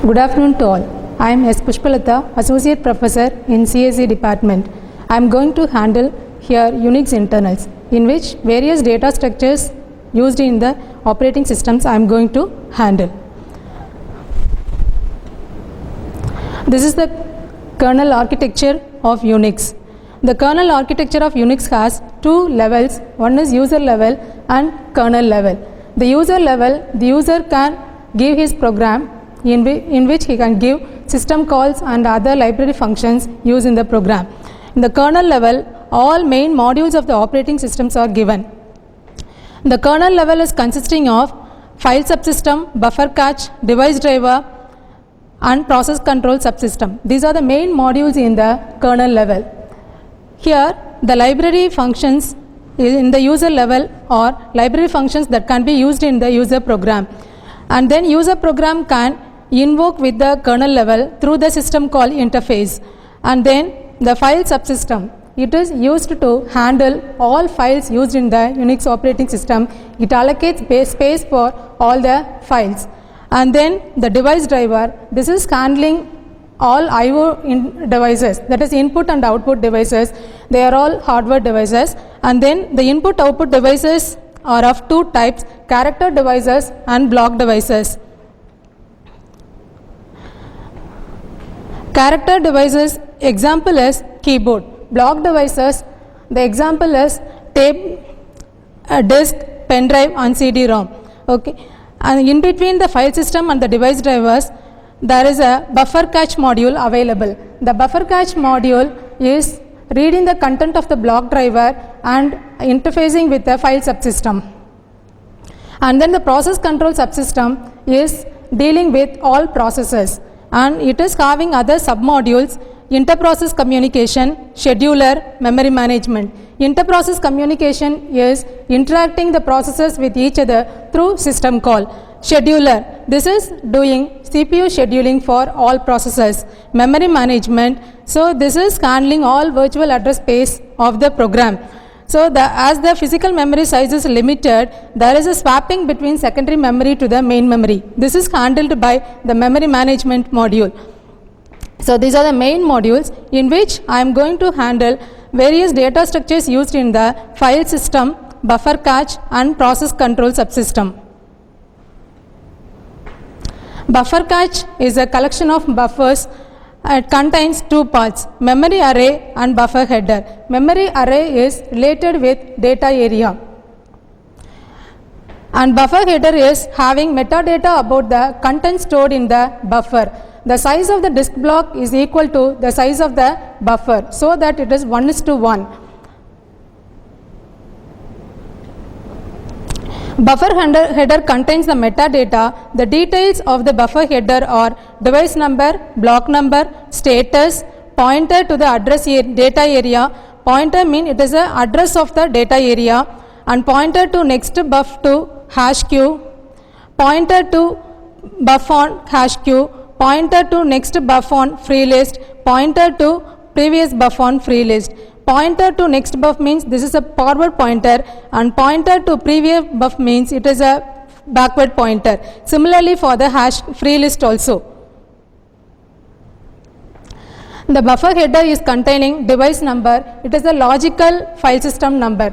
Good afternoon to all. I am S. Pushpalatha, Associate Professor in CSE Department. I am going to handle here Unix internals, in which various data structures used in the operating systems I am going to handle. This is the kernel architecture of Unix. The kernel architecture of Unix has two levels. One is user level and kernel level. The user level, the user can give his program in which he can give system calls and other library functions used in the program. In the kernel level, all main modules of the operating systems are given. The kernel level is consisting of file subsystem, buffer cache, device driver and process control subsystem. These are the main modules in the kernel level. Here the library functions in the user level or library functions that can be used in the user program, and then user program can invoke with the kernel level through the system call interface. And then the file subsystem, it is used to handle all files used in the Unix operating system. It allocates space for all the files. And then the device driver, this is handling all I/O devices, that is input and output devices. They are all hardware devices. And then the input output devices are of two types: character devices and block devices. Character devices example is keyboard. Block devices, the example is tape, disk, pen drive and CD-ROM. Okay. And in between the file system and the device drivers, there is a buffer cache module available. The buffer cache module is reading the content of the block driver and interfacing with the file subsystem. And then the process control subsystem is dealing with all processes, and it is having other submodules: interprocess communication, scheduler, memory management. Interprocess communication is interacting the processes with each other through system call. Scheduler, this is doing CPU scheduling for all processes. Memory management, so this is handling all virtual address space of the program. So as the physical memory size is limited, there is a swapping between secondary memory to the main memory. This is handled by the memory management module. So these are the main modules in which I am going to handle various data structures used in the file system, buffer cache and process control subsystem. Buffer cache is a collection of buffers. It contains two parts: memory array and buffer header. Memory array is related with data area, and buffer header is having metadata about the content stored in the buffer. The size of the disk block is equal to the size of the buffer, so that it is 1:1. Buffer header contains the metadata. The details of the buffer header are device number, block number, status, pointer to the address data area. Pointer means it is the address of the data area, and pointer to next buff to hash queue, pointer to buff on hash queue, pointer to next buff on free list, pointer to previous buff on free list. Pointer to next buff means this is a forward pointer, and pointer to previous buff means it is a backward pointer. Similarly for the hash free list also. The buffer header is containing device number. It is a logical file system number,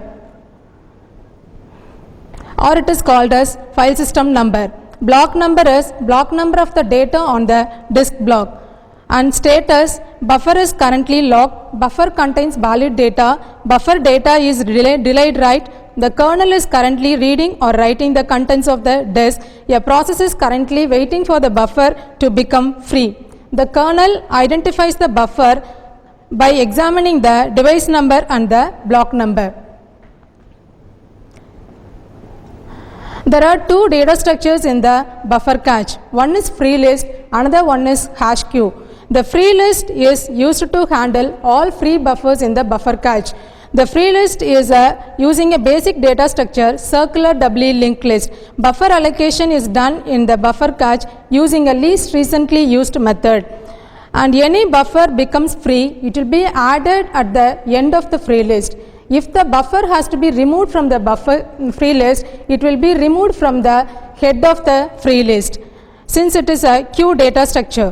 or it is called as file system number. Block number is block number of the data on the disk block. And status, buffer is currently locked. Buffer contains valid data. Buffer data is delayed write. The kernel is currently reading or writing the contents of the disk. A process is currently waiting for the buffer to become free. The kernel identifies the buffer by examining the device number and the block number. There are two data structures in the buffer cache. One is free list, another one is hash queue. The free list is used to handle all free buffers in the buffer cache. The free list is using a basic data structure, circular doubly linked list. Buffer allocation is done in the buffer cache using a least recently used method. And any buffer becomes free, it will be added at the end of the free list. If the buffer has to be removed from the buffer free list, it will be removed from the head of the free list. since it is a queue data structure.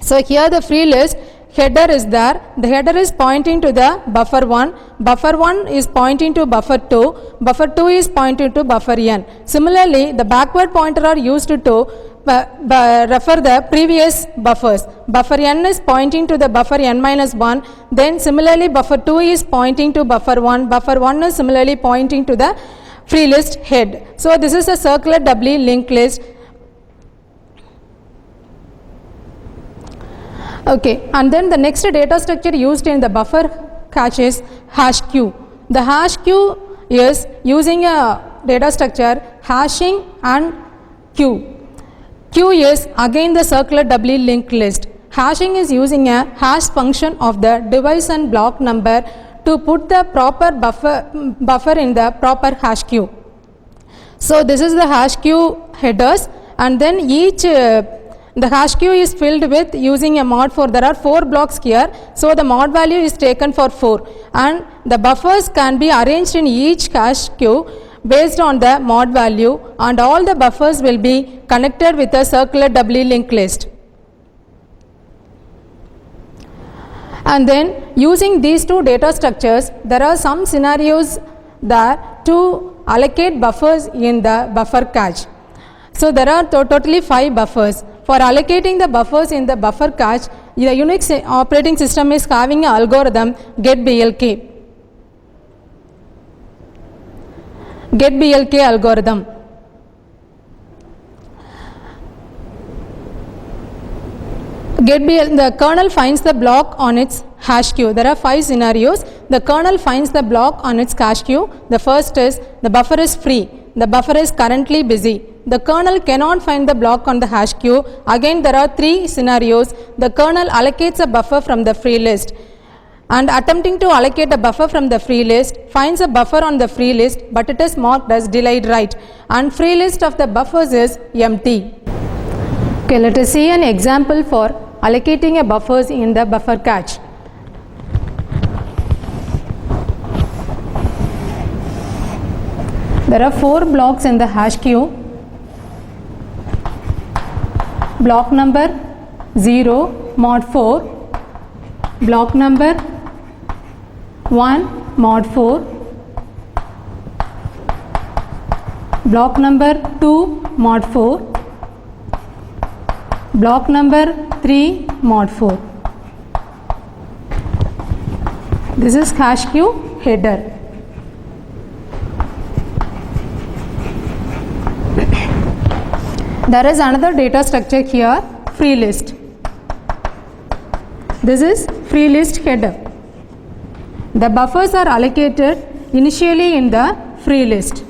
So here the free list header is there, the header is pointing to the buffer 1, buffer 1 is pointing to buffer 2, buffer 2 is pointing to buffer n. Similarly, the backward pointer are used to refer the previous buffers. Buffer n is pointing to the buffer n minus 1, then similarly buffer 2 is pointing to buffer 1, buffer 1 is similarly pointing to the free list head. So this is a circular doubly linked list. Okay, and then the next data structure used in the buffer cache is hash queue. The hash queue is using a data structure hashing and queue. Queue is again the circular doubly linked list. Hashing is using a hash function of the device and block number to put the proper buffer in the proper hash queue. So this is the hash queue headers, and then each the hash queue is filled with using a mod 4. There are 4 blocks here, so the mod value is taken for 4, and the buffers can be arranged in each hash queue based on the mod value, and all the buffers will be connected with a circular doubly linked list. And then using these two data structures, there are some scenarios that to allocate buffers in the buffer cache. So there are totally 5 buffers. For allocating the buffers in the buffer cache, the Unix operating system is having an algorithm getBLK. getBLK algorithm. The kernel finds the block on its hash queue. There are 5 scenarios. The kernel finds the block on its hash queue. The first is the buffer is free. The buffer is currently busy. The kernel cannot find the block on the hash queue. Again, there are 3 scenarios. The kernel allocates a buffer from the free list, and attempting to allocate a buffer from the free list finds a buffer on the free list, but it is marked as delayed write, and free list of the buffers is empty. Okay, let us see an example for allocating a buffers in the buffer cache. There are 4 blocks in the hash queue. Block number 0 mod 4, block number 1 mod 4, block number 2 mod 4, block number 3 mod 4. This is hash queue header. There is another data structure here, free list. This is free list header. The buffers are allocated initially in the free list.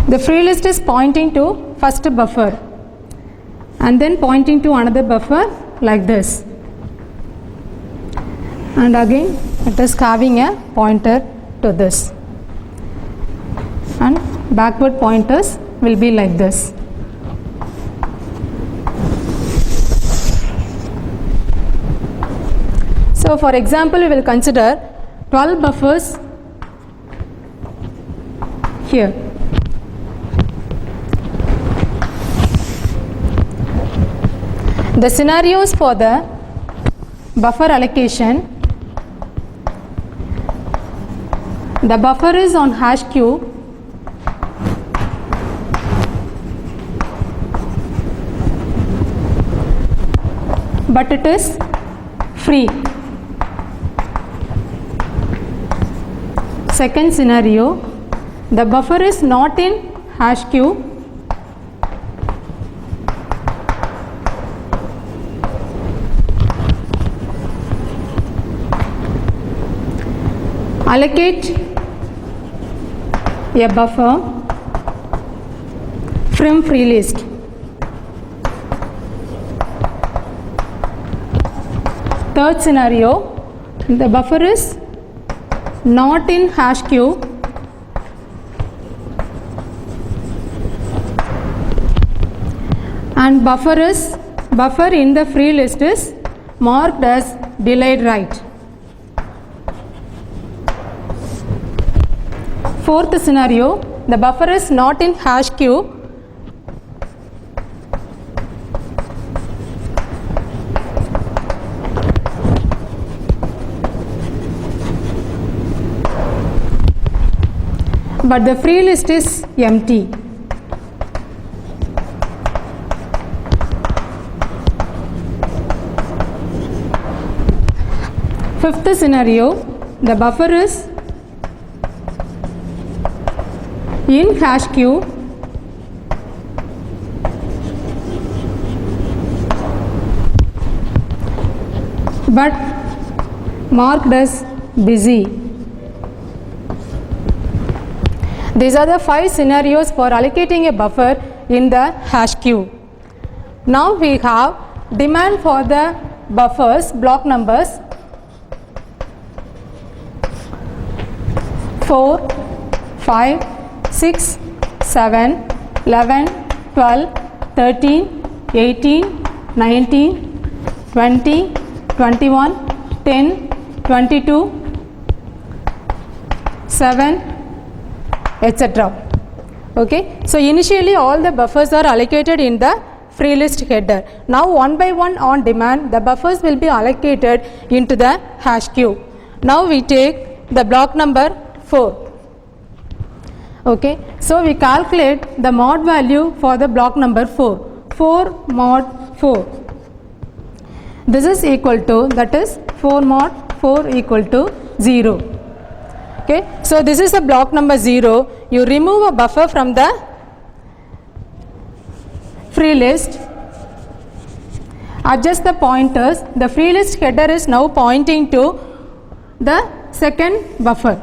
The free list is pointing to first buffer and then pointing to another buffer like this, and again it is having a pointer to this, and backward pointers will be like this. So for example, we will consider 12 buffers here. The scenarios for the buffer allocation: the buffer is on hash queue, but it is free. Second scenario, the buffer is not in hash queue, allocate a buffer from free list. Third scenario, the buffer is not in hash queue, and buffer in the free list is marked as delayed write. Fourth scenario, the buffer is not in hash queue. But the free list is empty. Fifth scenario, the buffer is in hash queue but marked as busy. These are the 5 scenarios for allocating a buffer in the hash queue. Now we have demand for the buffers, block numbers 4, 5, 6, 7, 11, 12, 13, 18, 19, 20, 21, 10, 22, 7, etc. Okay. So initially all the buffers are allocated in the free list header. Now one by one on demand the buffers will be allocated into the hash queue. Now we take the block number 4. Okay. So we calculate the mod value for the block number 4. 4 mod 4. This is equal to, that is 4 mod 4 equal to 0. Okay. So this is the block number 0. You remove a buffer from the free list. Adjust the pointers. The free list header is now pointing to the second buffer.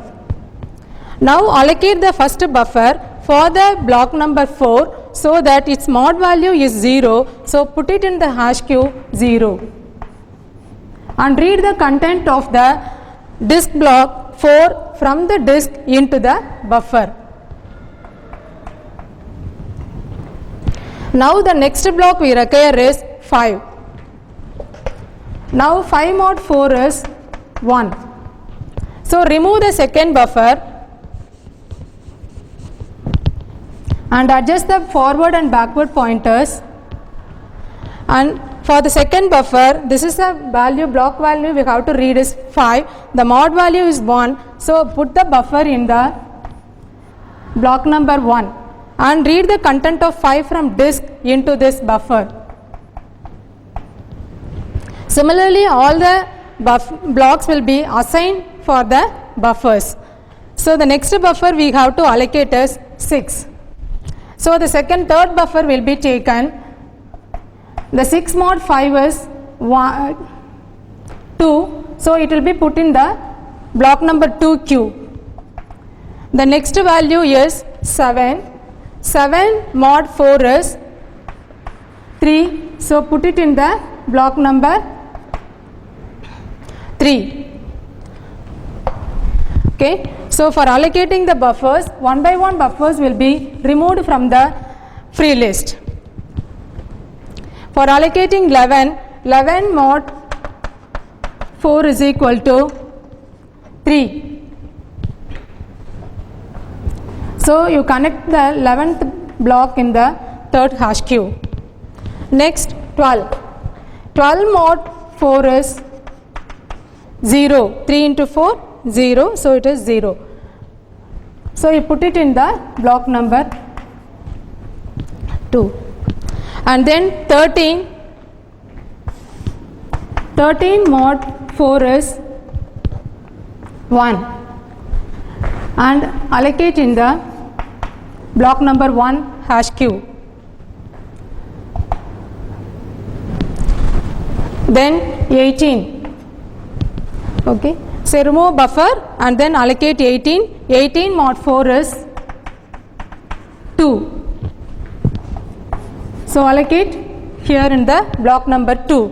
Now allocate the first buffer for the block number 4 so that its mod value is 0. So put it in the hash queue 0. And read the content of the disk block 4 from the disk into the buffer. Now the next block we require is 5. Now 5 mod 4 is 1. So remove the second buffer and adjust the forward and backward pointers. And for the second buffer, this is the value, block value we have to read is 5. The mod value is 1. So put the buffer in the block number 1 and read the content of 5 from disk into this buffer. Similarly, all the blocks will be assigned for the buffers. So the next buffer we have to allocate is 6. So the third buffer will be taken. The 6 mod 5 is 2. So it will be put in the block number 2 queue. The next value is 7. 7 mod 4 is 3. So put it in the block number 3. Okay. So for allocating the buffers, one by one buffers will be removed from the free list. For allocating 11 mod 4 is equal to 3. So you connect the 11th block in the third hash queue. Next 12. 12 mod 4 is 0. 3 into 4, 0. So it is 0. So you put it in the block number 2. And then 13 mod 4 is 1 and allocate in the block number 1 hash queue. Then 18. Okay. So remove buffer and then allocate 18. 18 mod 4 is 2. So allocate here in the block number 2.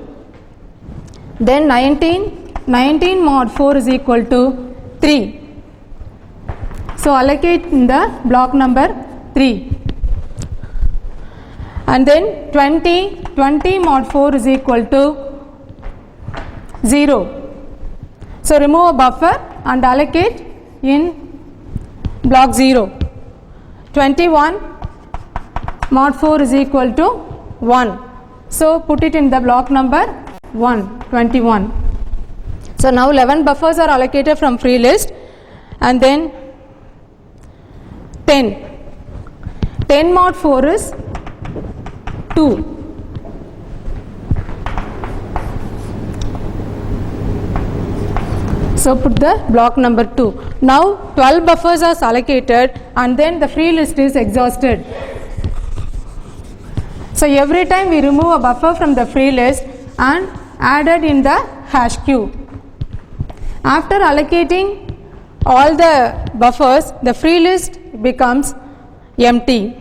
Then 19 mod 4 is equal to 3. So allocate in the block number 3. And then 20 mod 4 is equal to 0. So remove a buffer and allocate in block 0. 21 mod 4 is equal to 1. So put it in the block number 1, 21. So now 11 buffers are allocated from free list, and then 10. 10 mod 4 is 2. So put the block number 2. Now 12 buffers are allocated, and then the free list is exhausted. So every time we remove a buffer from the free list and add it in the hash queue. After allocating all the buffers, the free list becomes empty.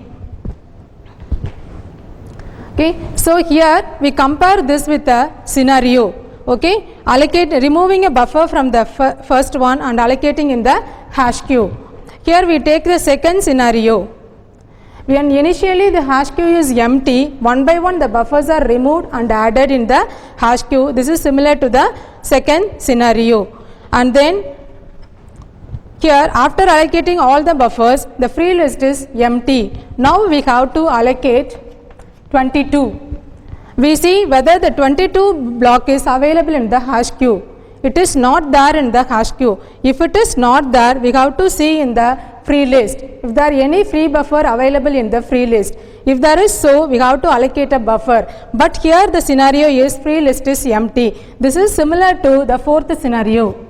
Okay, so here we compare this with a scenario. Okay, removing a buffer from the first one and allocating in the hash queue. Here we take the second scenario. When initially the hash queue is empty, one by one the buffers are removed and added in the hash queue. This is similar to the second scenario. And then here, after allocating all the buffers, the free list is empty. Now we have to allocate 22. We see whether the 22 block is available in the hash queue. It is not there in the hash queue. If it is not there, we have to see in the free list if there are any free buffer available in the free list. If there is so, we have to allocate a buffer. But here the scenario is free list is empty. This is similar to the fourth scenario.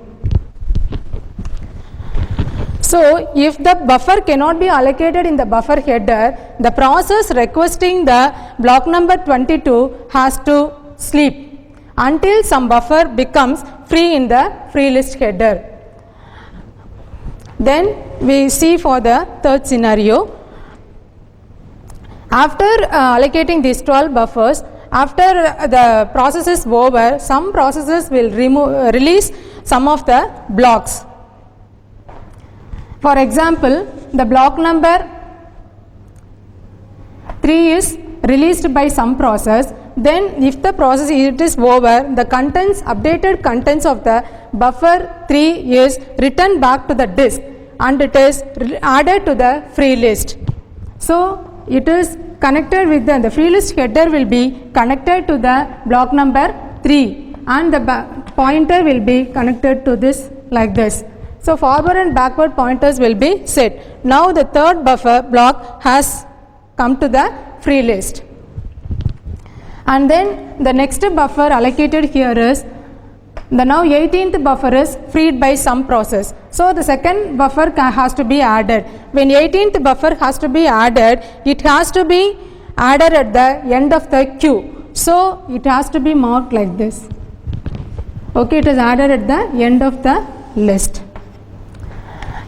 So if the buffer cannot be allocated in the buffer header, the process requesting the block number 22 has to sleep until some buffer becomes free in the free list header. Then we see for the third scenario. After allocating these 12 buffers, after the process is over, some processes will release some of the blocks. For example, the block number 3 is released by some process. Then if the process is over, the updated contents of the buffer 3 is written back to the disk and it is added to the free list. So it is connected with the free list header will be connected to the block number 3 and the pointer will be connected to this like this. So forward and backward pointers will be set. Now the third buffer block has come to the free list. And then the next buffer allocated here is the now 18th buffer is freed by some process. So the second buffer has to be added. When 18th buffer has to be added, it has to be added at the end of the queue. So it has to be marked like this. Okay, it is added at the end of the list.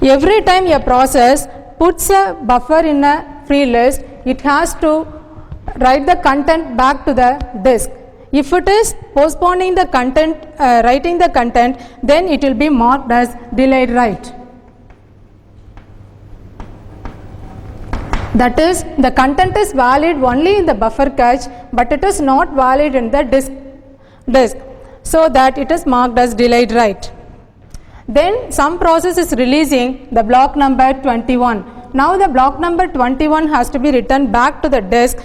Every time a process puts a buffer in a free list, it has to write the content back to the disk. If it is postponing the content, writing the content, then it will be marked as delayed write. That is, the content is valid only in the buffer cache, but it is not valid in the disk, so that it is marked as delayed write. Then some process is releasing the block number 21. Now the block number 21 has to be written back to the disk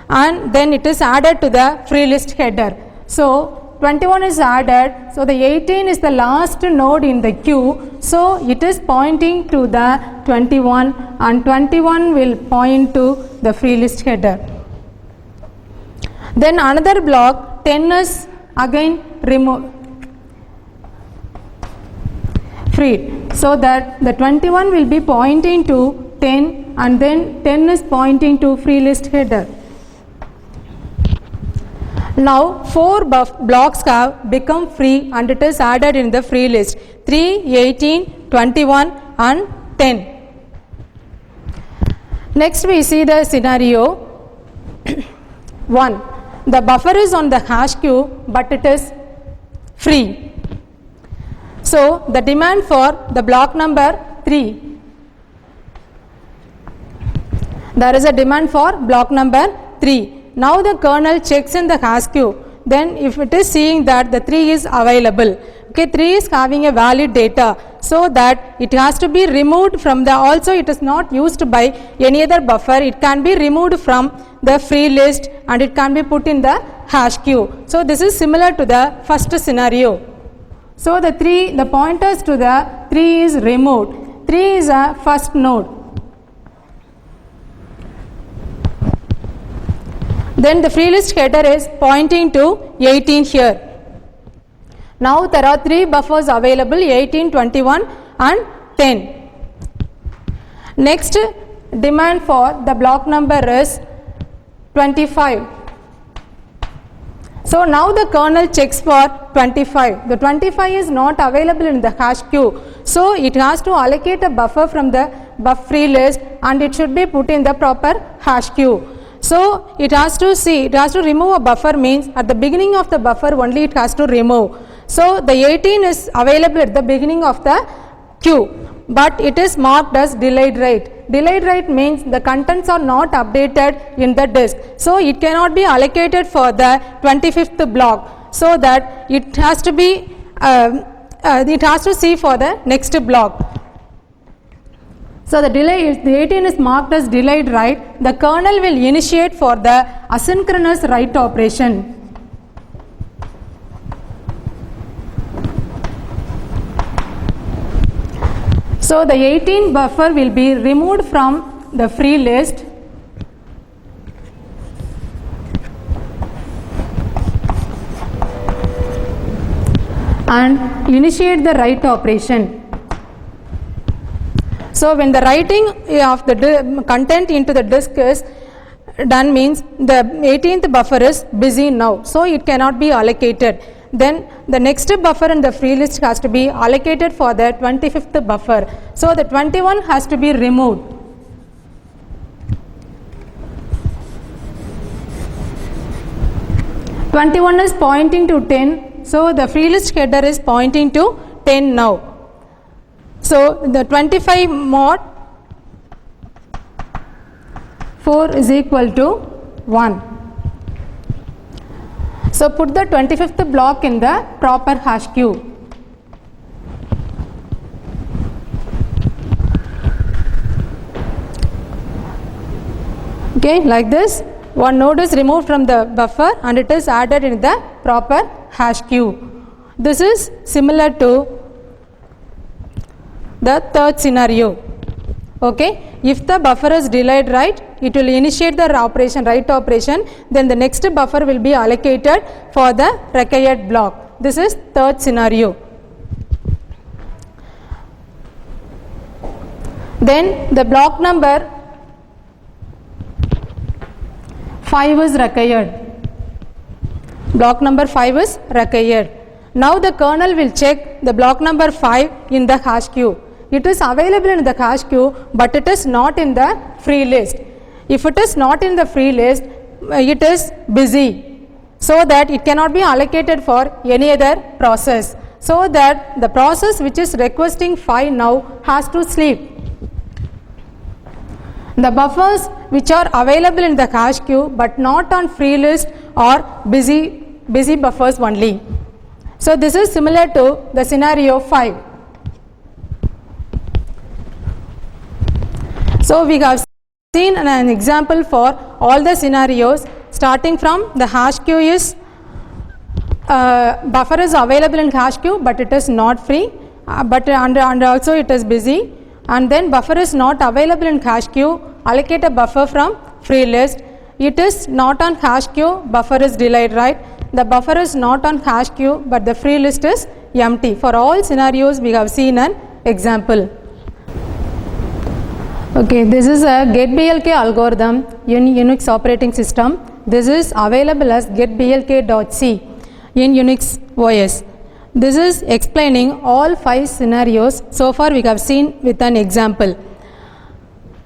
and then it is added to the free list header. So 21 is added, so the 18 is the last node in the queue, so it is pointing to the 21 and 21 will point to the free list header. Then another block 10 is again freed, so that the 21 will be pointing to 10 and then 10 is pointing to free list header. Now 4 blocks have become free and it is added in the free list 3, 18, 21 and 10. Next we see the scenario 1. The buffer is on the hash queue but it is free. So the demand for the block number 3. There is a demand for block number 3. Now the kernel checks in the hash queue. Then if it is seeing that the 3 is available, Okay, 3 is having a valid data, so that it has to be removed from the, also it is not used by any other buffer, it can be removed from the free list and it can be put in the hash queue. So this is similar to the first scenario. So the pointers to the 3 is removed. 3 is a first node. Then the free list header is pointing to 18 here. Now there are 3 buffers available, 18, 21 and 10. Next demand for the block number is 25. So now the kernel checks for 25. The 25 is not available in the hash queue. So it has to allocate a buffer from the free list and it should be put in the proper hash queue. So it has to remove a buffer, means at the beginning of the buffer only it has to remove. So the 18 is available at the beginning of the queue, but it is marked as delayed write. Delayed write means the contents are not updated in the disk. So it cannot be allocated for the 25th block, so that it has to be it has to see for the next block. So the 18 is marked as delayed write. The kernel will initiate for the asynchronous write operation. So the 18 buffer will be removed from the free list and initiate the write operation. So when the writing of the content into the disk is done, means the 18th buffer is busy now, so it cannot be allocated. Then the next buffer in the free list has to be allocated for the 25th buffer. So the 21 has to be removed. (21) is pointing to 10, so the free list header is pointing to 10 now. So the 25 mod 4 is equal to 1. So put the 25th block in the proper hash queue. Okay, like this, one node is removed from the buffer and it is added in the proper hash queue. This is similar to the third scenario. Okay, if the buffer is delayed write, it will initiate the write operation, then the next buffer will be allocated for the required block. This is third scenario. Then the block number 5 is required. Block number 5 is required. Now the kernel will check the block number 5 in the hash queue. It is available in the hash queue, but it is not in the free list. If it is not in the free list, it is busy, so that it cannot be allocated for any other process. So that the process which is requesting 5 now has to sleep. The buffers which are available in the hash queue but not on free list are busy buffers only. So this is similar to the scenario 5. So we have seen an example for all the scenarios, starting from the hash queue is buffer is available in hash queue but it is not free, and also it is busy, and then buffer is not available in hash queue, allocate a buffer from free list. It is not on hash queue, buffer is delayed write. The buffer is not on hash queue but the free list is empty. For all scenarios we have seen an example. Okay, this is a getBLK algorithm in Unix operating system. This is available as getblk.c in Unix OS. This is explaining all 5 scenarios. So far we have seen with an example.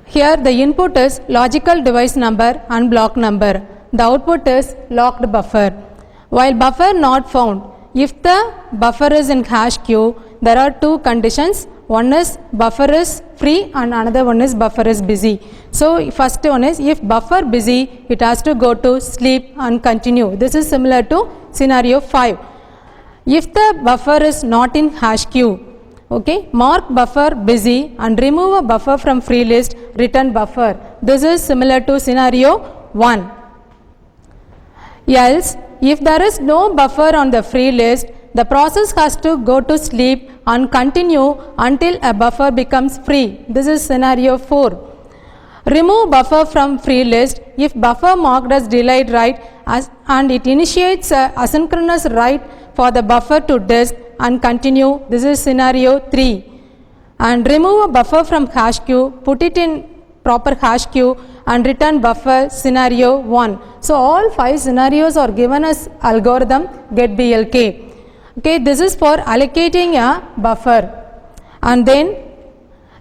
Here the input is logical device number and block number. The output is locked buffer. While buffer not found, if the buffer is in hash queue, there are 2 conditions. One is buffer is free and another one is buffer is busy. So first one is, if buffer busy, it has to go to sleep and continue. This is similar to scenario 5. If the buffer is not in hash queue, okay, mark buffer busy and remove a buffer from free list, return buffer. This is similar to scenario 1. Else, if there is no buffer on the free list, the process has to go to sleep and continue until a buffer becomes free. This is scenario 4. Remove buffer from free list if buffer marked as delayed write and it initiates a asynchronous write for the buffer to disk and continue. This is scenario 3. And remove a buffer from hash queue, put it in proper hash queue and return buffer, scenario 1. So all 5 scenarios are given as algorithm getBLK. Okay, this is for allocating a buffer. And then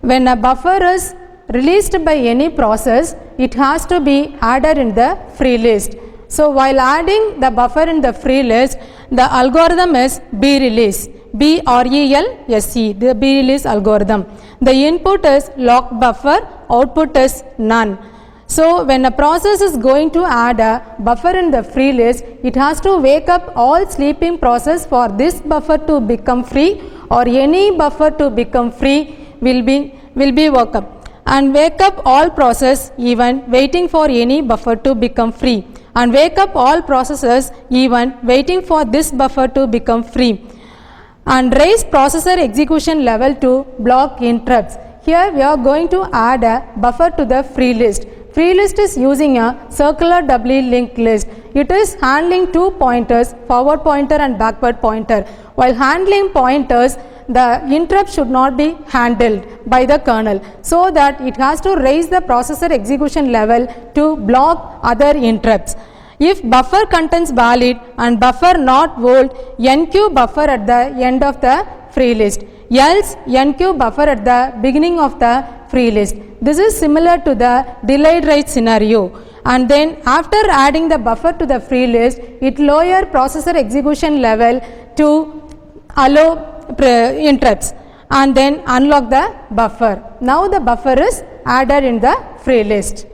when a buffer is released by any process, it has to be added in the free list. So while adding the buffer in the free list, the algorithm is brelease, B-R-E-L-S-E, the brelease algorithm. The input is lock buffer, output is none. So when a process is going to add a buffer in the free list, it has to wake up all sleeping process for this buffer to become free, or any buffer to become free will be woke up. And wake up all process even waiting for any buffer to become free, and wake up all processes even waiting for this buffer to become free, and raise processor execution level to block interrupts. Here we are going to add a buffer to the free list. Free list is using a circular doubly linked list. It is handling 2 pointers, forward pointer and backward pointer. While handling pointers, the interrupt should not be handled by the kernel, so that it has to raise the processor execution level to block other interrupts. If buffer contains valid and buffer not volt, NQ buffer at the end of the free list, else NQ buffer at the beginning of the free list. This is similar to the delayed write scenario. And then after adding the buffer to the free list, it lower processor execution level to allow interrupts and then unlock the buffer. Now the buffer is added in the free list.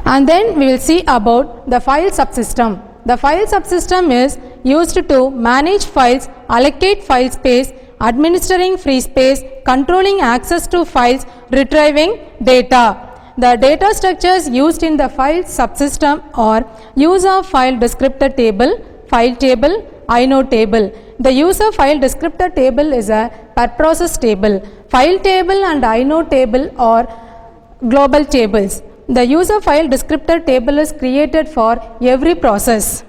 And then we will see about the file subsystem. The file subsystem is used to manage files, allocate file space, administering free space, controlling access to files, retrieving data. The data structures used in the file subsystem are user file descriptor table, file table, inode table. The user file descriptor table is a per process table. File table and inode table are global tables. The user file descriptor table is created for every process.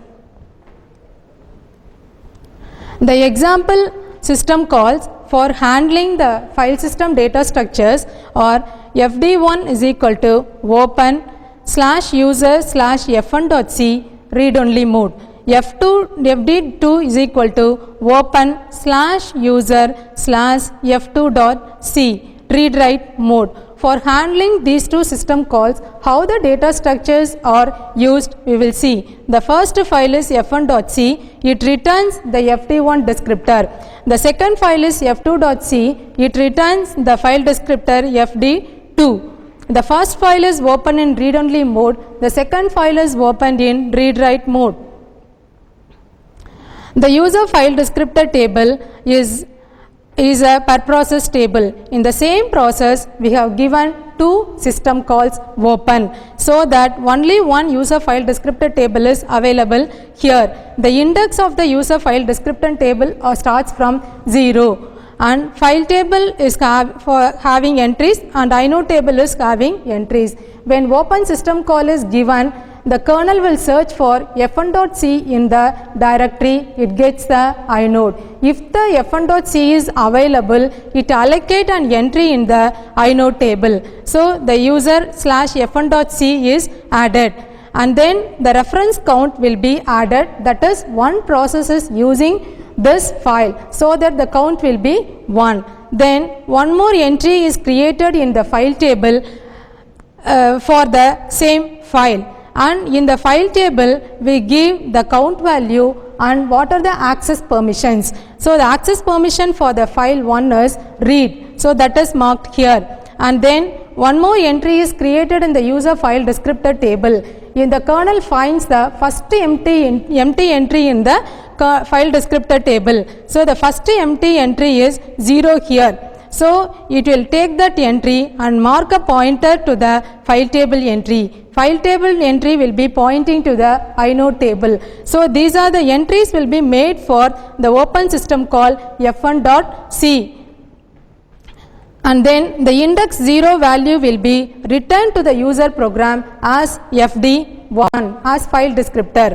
The example system calls for handling the file system data structures are fd1 is equal to open /user/f1.c read-only mode. fd2 is equal to open /user/f2.c read-write mode. For handling these two system calls, how the data structures are used, we will see. The first file is f1.c, it returns the fd1 descriptor. The second file is f2.c, it returns the file descriptor fd2. The first file is open in read-only mode, the second file is opened in read-write mode. The user file descriptor table is a per process table. In the same process, we have given two system calls open, so that only one user file descriptor table is available here. The index of the user file descriptor table starts from 0, and file table is for having entries and inode table is having entries. When open system call is given, the kernel will search for f1.c in the directory, it gets the inode. If the f1.c is available, it allocate an entry in the inode table. So the user /f1.c is added, and then the reference count will be added, that is one process is using this file, so that the count will be 1. Then one more entry is created in the file table for the same file. And in the file table, we give the count value and what are the access permissions. So the access permission for the file 1 is read. So that is marked here. And then one more entry is created in the user file descriptor table. in the kernel finds the first empty entry in the file descriptor table. So the first empty entry is 0 here. So it will take that entry and mark a pointer to the file table entry. File table entry will be pointing to the inode table. So these are the entries will be made for the open system call f1.c. And then the index 0 value will be returned to the user program as fd1 as file descriptor.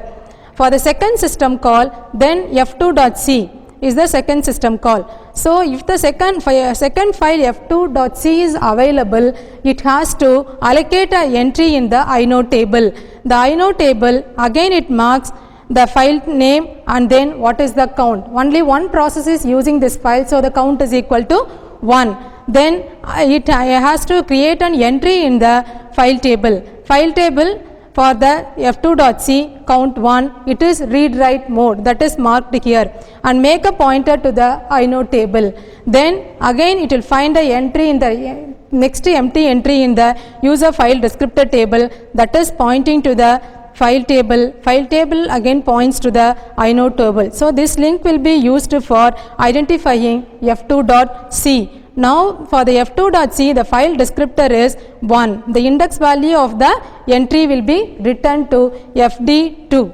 For the second system call, then f2.c is the second system call. So if the second file f2.c is available, it has to allocate an entry in the inode table. The inode table, again it marks the file name and then what is the count. Only one process is using this file, so the count is equal to 1. Then it has to create an entry in the file table. File table for the f2.c count 1, it is read write mode, that is marked here, and make a pointer to the inode table. Then again it will find a entry in the next empty entry in the user file descriptor table, that is pointing to the file table. File table again points to the inode table. So this link will be used for identifying f2.c. Now for the f2.c, the file descriptor is 1. The index value of the entry will be returned to fd2.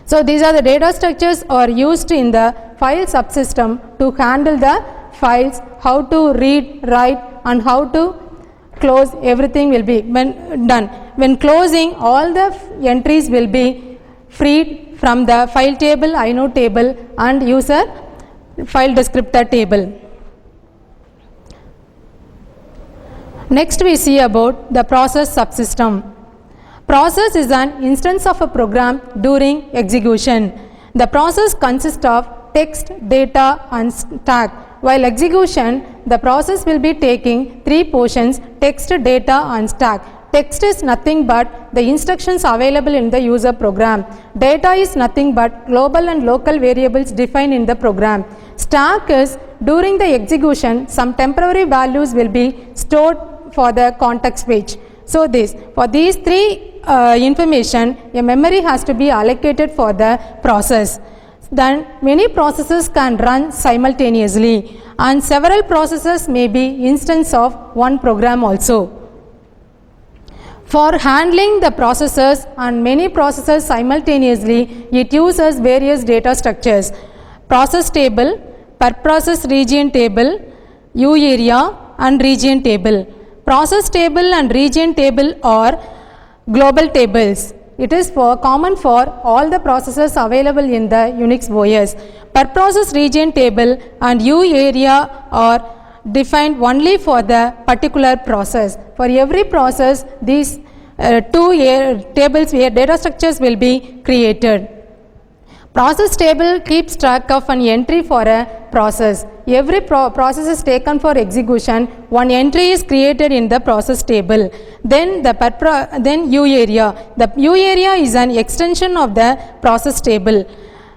So these are the data structures are used in the file subsystem to handle the files, how to read, write and how to close, everything will be done. When closing, all the entries will be freed from the file table, inode table and user file descriptor table. Next we see about the process subsystem. Process is an instance of a program during execution. The process consists of text, data and stack. While execution, the process will be taking 3 portions: text, data and stack. Text is nothing but the instructions available in the user program. Data is nothing but global and local variables defined in the program. Stack is during the execution, some temporary values will be stored for the context switch. So for these 3 information, a memory has to be allocated for the process. Then many processes can run simultaneously and several processes may be instance of one program also. For handling the processes and many processes simultaneously, it uses various data structures: process table, per process region table, U-area and region table. Process table and region table are global tables. It is common for all the processes available in the Unix OS. Per process region table and U-area are defined only for the particular process. For every process, these 2 tables where data structures will be created. Process table keeps track of an entry for a process. Every process is taken for execution. One entry is created in the process table. Then then U-area. The U-area is an extension of the process table.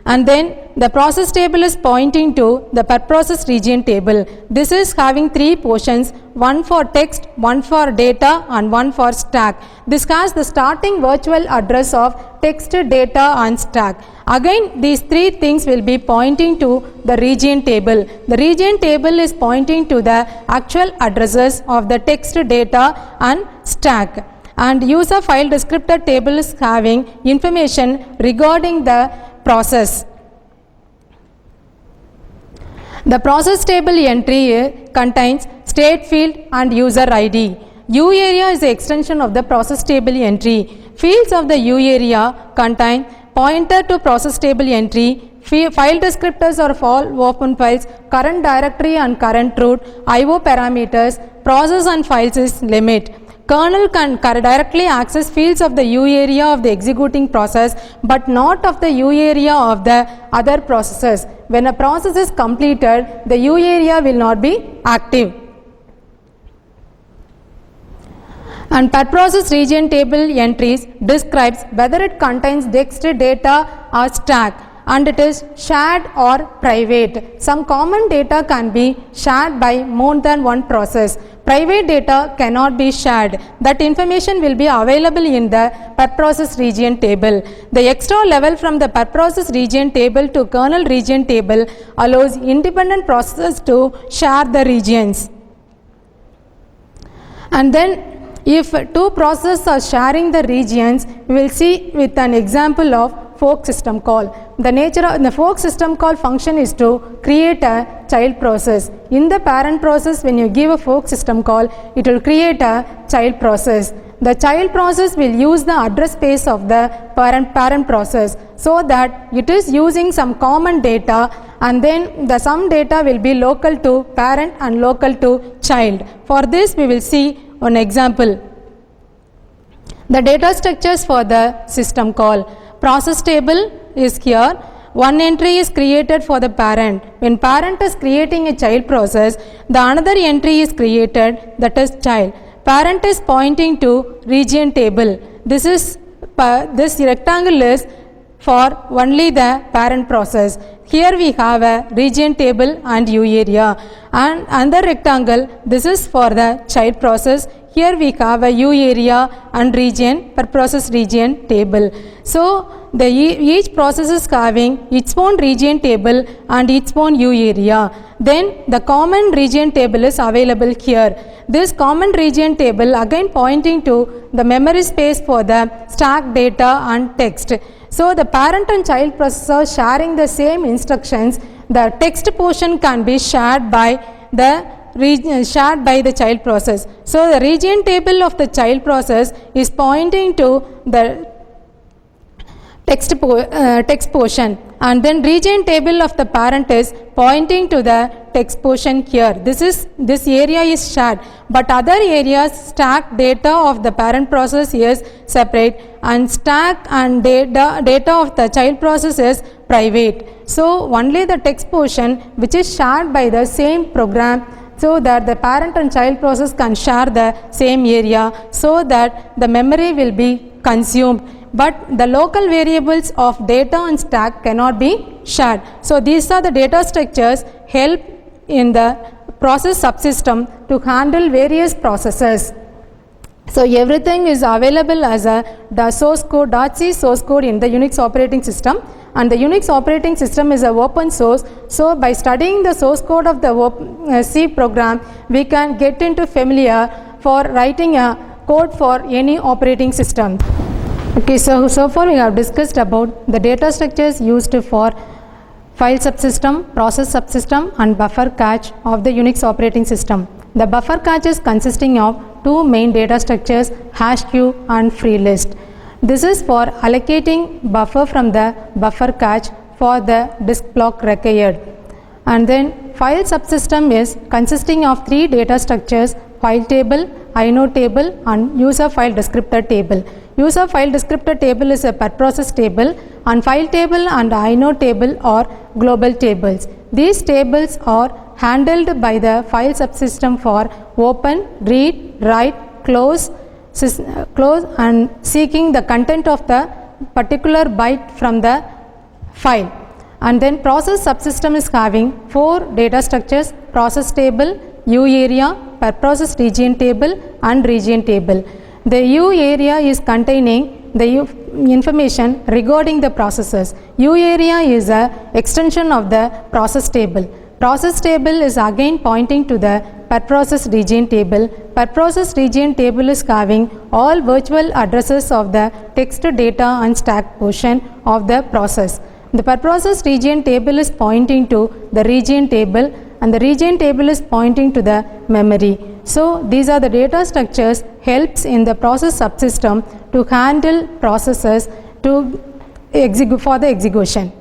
And then the process table is pointing to the per process region table. This is having 3 portions, one for text, one for data and one for stack. This has the starting virtual address of text, data and stack. Again these 3 things will be pointing to the region table. The region table is pointing to the actual addresses of the text, data and stack. And user file descriptor table is having information regarding the process. The process table entry contains state field and user ID. U-area is the extension of the process table entry. Fields of the U-area contain pointer to process table entry, file descriptors are all open files, current directory and current root, IO parameters, process and files is limit. Kernel can directly access fields of the U-area of the executing process but not of the U-area of the other processes. When a process is completed, the U-area will not be active. And per process region table entries describes whether it contains text, data or stack. and it is shared or private. Some common data can be shared by more than one process. Private data cannot be shared. That information will be available in the per process region table. The extra level from the per process region table to kernel region table allows independent processes to share the regions. And then if two processes are sharing the regions, we will see with an example of fork system call. The nature of the fork system call function is to create a child process. In the parent process, when you give a fork system call, it will create a child process. The child process will use the address space of the parent process, so that it is using some common data, and then the some data will be local to parent and local to child. For this we will see one example. The data structures for the system call. Process table is here. One entry is created for the parent. When parent is creating a child process, the another entry is created, that is child. Parent is pointing to region table. This rectangle is for only the parent process. Here we have a region table and U area, and another rectangle, this is for the child process. Here we have a U area and region per process region table. So each process is having its own region table and its own U area. Then the common region table is available here. This common region table again pointing to the memory space for the stack data and text. So the parent and child process are sharing the same instructions. The text portion can be shared by the child process. So the region table of the child process is pointing to the text portion, and then region table of the parent is pointing to the text portion here. This area is shared, but other areas stack data of the parent process is separate, and stack and data of the child process is private. So only the text portion which is shared by the same program, so that the parent and child process can share the same area, so that the memory will be consumed, but the local variables of data and stack cannot be shared. So these are the data structures help in the process subsystem to handle various processes. So everything is available as the source code, .c source code in the Unix operating system, and the Unix operating system is a open source. So by studying the source code of the C program, we can get into familiar for writing a code for any operating system. Okay, so far we have discussed about the data structures used for file subsystem, process subsystem and buffer cache of the Unix operating system. The buffer cache is consisting of two main data structures, hash queue and free list. This is for allocating buffer from the buffer cache for the disk block required. And then file subsystem is consisting of three data structures, file table, inode table and user file descriptor table. User file descriptor table is a per process table, and file table and inode table are global tables. These tables are handled by the file subsystem for open, read, write, close and seeking the content of the particular byte from the file. And then process subsystem is having four data structures, process table, U area, per process region table and region table. The U area is containing the information regarding the processes. U area is a extension of the process table. Process table is again pointing to the per process region table. Per process region table is having all virtual addresses of the text, data and stack portion of the process. The per process region table is pointing to the region table, and the region table is pointing to the memory. So these are the data structures helps in the process subsystem to handle processes to for the execution.